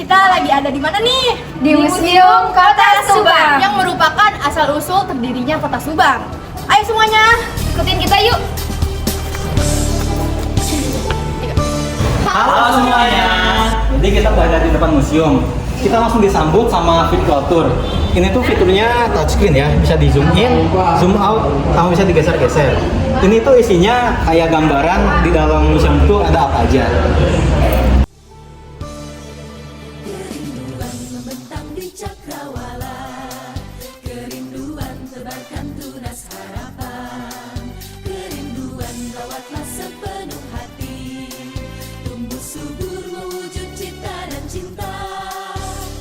Kita lagi ada di mana nih? Di Museum Kota Subang. Yang merupakan asal-usul terdirinya Kota Subang. Ayo semuanya, Ikutin kita yuk. Halo semuanya. Jadi kita berada di depan museum. Kita langsung disambut sama virtual tour. Ini tuh fiturnya touchscreen ya, bisa di zoom in, zoom out, sama bisa digeser-geser. Ini tuh isinya kayak gambaran di dalam museum itu ada apa aja. Kerinduan membentang di cakrawala, kerinduan tebarkan tunas harapan, kerinduan rawatlah sepenuh hati, tumbuh subur mewujud cita dan cinta.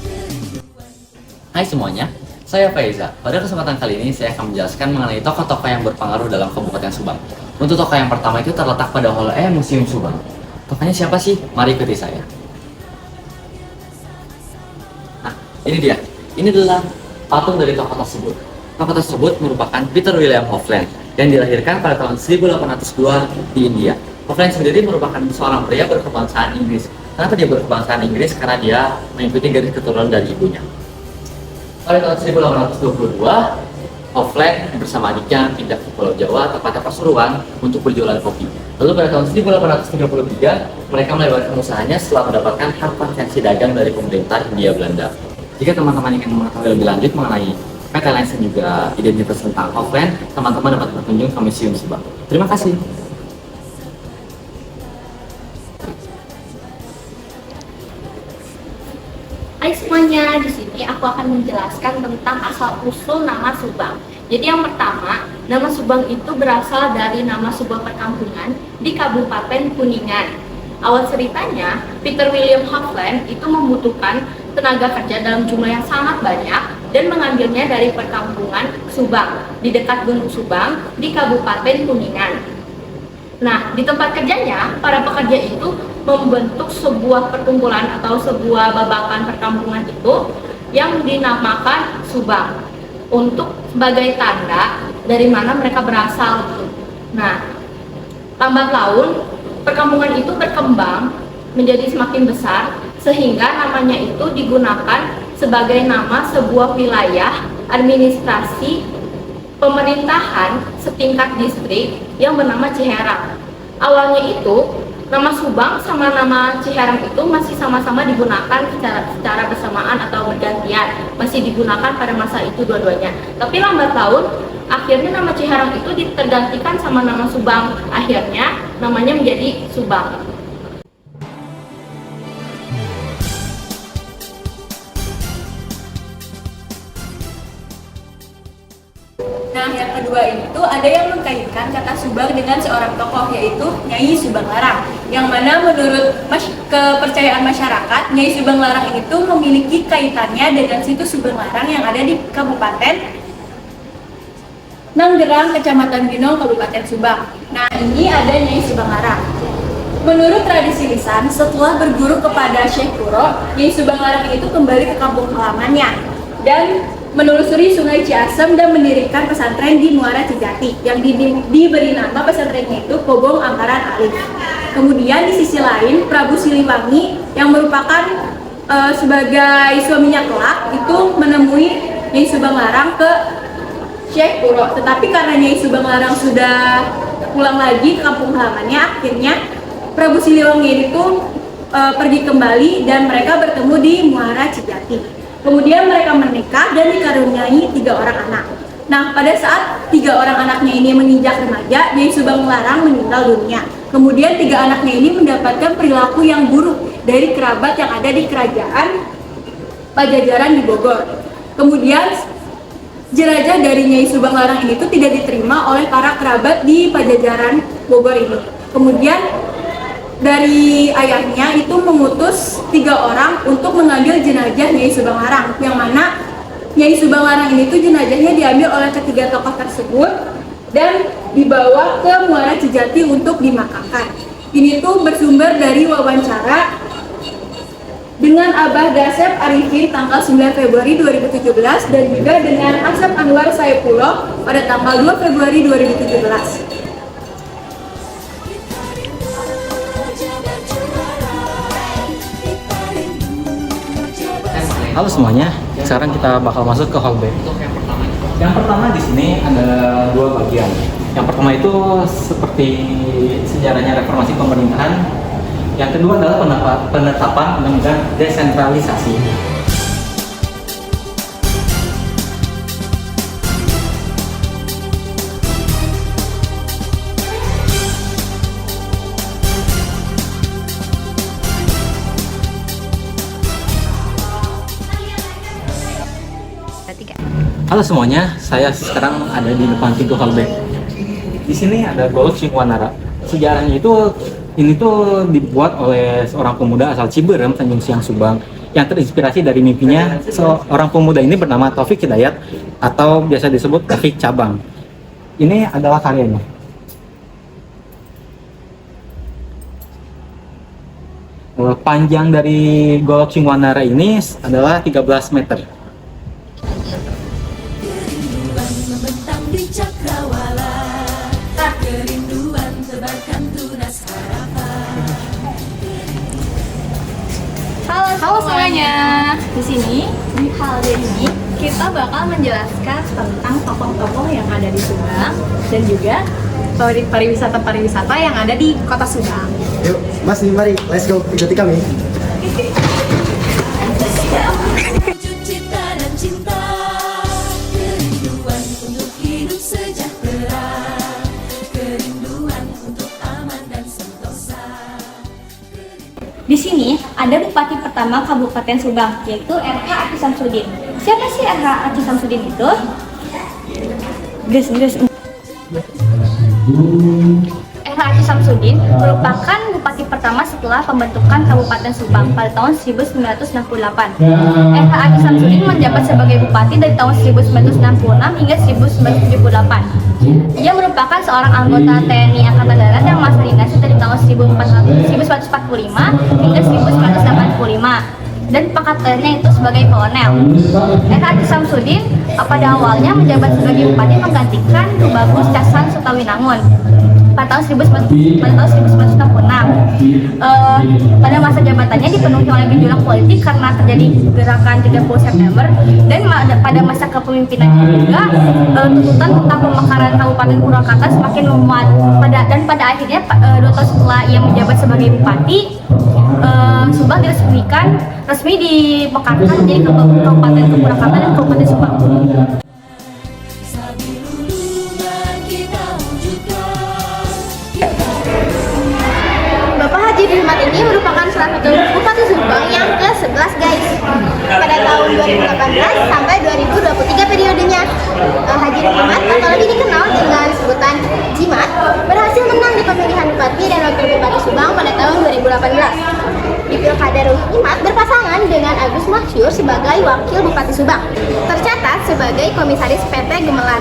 Kerinduan. Hai semuanya, saya Faiza. Pada kesempatan kali ini saya akan menjelaskan mengenai tokoh-tokoh yang berpengaruh dalam Kabupaten Subang. Untuk tokoh yang pertama itu terletak pada Hall E Museum Subang. Tokohnya siapa sih? Mari ikuti saya. Nah, ini dia. Ini adalah patung dari tokoh tersebut. Tokoh tersebut merupakan Peter William Hovland yang dilahirkan pada tahun 1802 di India. Hovland sendiri merupakan seorang pria berkebangsaan Inggris. Kenapa dia berkebangsaan Inggris? Karena dia mengikuti garis keturunan dari ibunya. Pada tahun 1822, Hovland bersama adiknya pindah ke Pulau Jawa, tepatnya Pasuruan, untuk berjualan kopi. Lalu pada tahun 1833, mereka melebarkan usahanya setelah mendapatkan hak konsensi dagang dari pemerintah Hindia Belanda. Jika teman-teman ingin mengetahui lebih lanjut mengenai PT Lens dan juga identitas tentang Hovland, teman-teman dapat berkunjung ke Museum Subang. Terima kasih. Hai semuanya, di sini aku akan menjelaskan tentang asal-usul nama Subang. Jadi yang pertama, nama Subang itu berasal dari nama sebuah perkampungan di Kabupaten Kuningan. Awal ceritanya, Peter William Hovland itu membutuhkan tenaga kerja dalam jumlah yang sangat banyak dan mengambilnya dari perkampungan Subang di dekat Gunung Subang di Kabupaten Kuningan. Nah, di tempat kerjanya, para pekerja itu membentuk sebuah perkumpulan atau sebuah babakan perkampungan itu yang dinamakan Subang untuk sebagai tanda dari mana mereka berasal. Nah, lambat laun perkampungan itu berkembang menjadi semakin besar sehingga namanya itu digunakan sebagai nama sebuah wilayah administrasi pemerintahan setingkat distrik yang bernama Ciherang. Awalnya itu nama Subang sama nama Ciherang itu masih sama-sama digunakan secara bersamaan atau bergantian, masih digunakan pada masa itu dua-duanya. Tapi lambat laun akhirnya nama Ciherang itu tergantikan sama nama Subang. Akhirnya namanya menjadi Subang. Nah, yang kedua itu ada yang mengkaitkan kata Subang dengan seorang tokoh, yaitu Nyai Subang Larang. Yang mana menurut kepercayaan masyarakat, Nyai Subang Larang itu memiliki kaitannya dengan situs Subang Larang yang ada di Kabupaten Nanggerang, Kecamatan Binong, Kabupaten Subang. Nah, ini ada Nyai Subang Larang. Menurut tradisi lisan, setelah berguru kepada Syekh Kuro, Nyai Subang Larang itu kembali ke kampung halamannya dan menelusuri Sungai Ciasem dan mendirikan pesantren di Muara Cijati yang diberi nama pesantrennya itu Kobong Angkaran Alif. Kemudian di sisi lain, Prabu Siliwangi yang merupakan sebagai suaminya kelak itu menemui Nyai Subang Larang ke Syekh Kuro. Tetapi karena Nyai Subang Larang sudah pulang lagi ke kampung halamannya, akhirnya Prabu Siliwangi itu pergi kembali dan mereka bertemu di Muara Cijati. Kemudian mereka menikah dan dikaruniai 3 orang anak. Nah, pada saat 3 orang anaknya ini menginjak remaja, Nyai Subang Larang meninggal dunia. Kemudian 3 anaknya ini mendapatkan perilaku yang buruk dari kerabat yang ada di kerajaan Pajajaran di Bogor. Kemudian jelajah dari Nyai Subang Larang ini tuh tidak diterima oleh para kerabat di Pajajaran Bogor ini. Kemudian dari ayahnya itu mengutus 3 orang untuk mengambil jenazah Nyai Subang Larang, yang mana Nyai Subang Larang ini tuh jenazahnya diambil oleh ketiga tokoh tersebut dan dibawa ke Muara Cijati untuk dimakamkan. Ini tuh bersumber dari wawancara dengan Abah Dasep Arifin tanggal 9 Februari 2017 dan juga dengan Asep Anwar Saipullah pada tanggal 2 Februari 2017. Kita rindu Halo semuanya, sekarang kita bakal masuk ke hall B. Yang pertama di sini ada dua bagian. Yang pertama itu seperti sejarahnya reformasi pemerintahan. Yang kedua adalah penetapan undang-undang desentralisasi. Halo semuanya, saya sekarang ada di depan pintu hall B. Di sini ada Golok Singwanara. Sejarahnya ini tuh dibuat oleh seorang pemuda asal Ciberem, Tanjung Siang, Subang, yang terinspirasi dari mimpinya seorang pemuda ini bernama Taufik Hidayat atau biasa disebut Taufik Cabang. Ini adalah karyanya. Panjang dari Golok Singwanara ini adalah 13 meter. Kerinduan membentang di cakrawala, kerinduan tebarkan tunas harapan. Halo semuanya. Di sini di hal ini kita bakal menjelaskan tentang tokoh-tokoh yang ada di Subang dan juga pariwisata yang ada di Kota Subang. Yuk, Mas, mari, let's go, ikuti kami. Wujud cita dan cinta, kerinduan untuk hidup sejahtera, kerinduan untuk aman dan sentosa. Di sini ada bupati pertama Kabupaten Subang, yaitu RH Aci Samsudin. Siapa sih RH Aci Samsudin itu? RH Aci Samsudin merupakan bupati pertama setelah pembentukan Kabupaten Subang pada tahun 1968. RH Aci Samsudin menjabat sebagai bupati dari tahun 1996 hingga 1978. Ia merupakan seorang anggota TNI Angkatan Darat yang masa dinasti dari tahun 1945 hingga 1985 dan pangkatannya itu sebagai kolonel. RH Aci Samsudin pada awalnya menjabat sebagai bupati menggantikan Tubagus Casan Sutawinangun pada tahun 1966. Pada masa jabatannya dipenuhi oleh gejolak politik karena terjadi gerakan 30 September dan pada masa kepemimpinannya juga tuntutan tentang pemekaran Kabupaten Purwakarta semakin memuat. Dan pada akhirnya 2 tahun setelah ia menjabat sebagai bupati, Subang resmi dipekarkan menjadi Kabupaten Purwakarta dan Kabupaten Subang. Bapak Haji Ruhmat ini merupakan salah satu Bupati Subang yang ke-11 guys. Pada tahun 2018 sampai 2023 periodenya, Haji Ruhmat atau lebih dikenal dengan sebutan Jimat berhasil menang di pemilihan Bupati dan Wakil Bupati Subang pada tahun 2018. Di Pilkada Ruhmat berpasangan dengan Agus Masyur sebagai Wakil Bupati Subang, tercatat sebagai Komisaris PT Gemelan.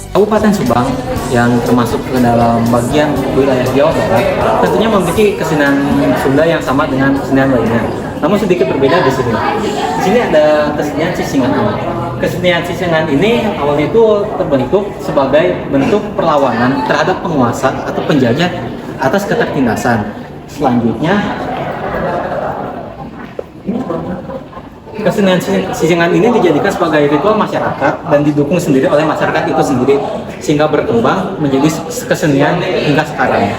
Kabupaten Subang yang termasuk ke dalam bagian wilayah Jawa Barat tentunya memiliki kesenian Sunda yang sama dengan kesenian lainnya. Namun sedikit berbeda di sini. Di sini ada kesenian Sisingan. Kesenian Sisingan ini awalnya itu terbentuk sebagai bentuk perlawanan terhadap penguasa atau penjajah atas ketertindasan. Selanjutnya kesenian Sisingan ini dijadikan sebagai ritual masyarakat dan didukung sendiri oleh masyarakat itu sendiri sehingga berkembang menjadi kesenian hingga sekarang.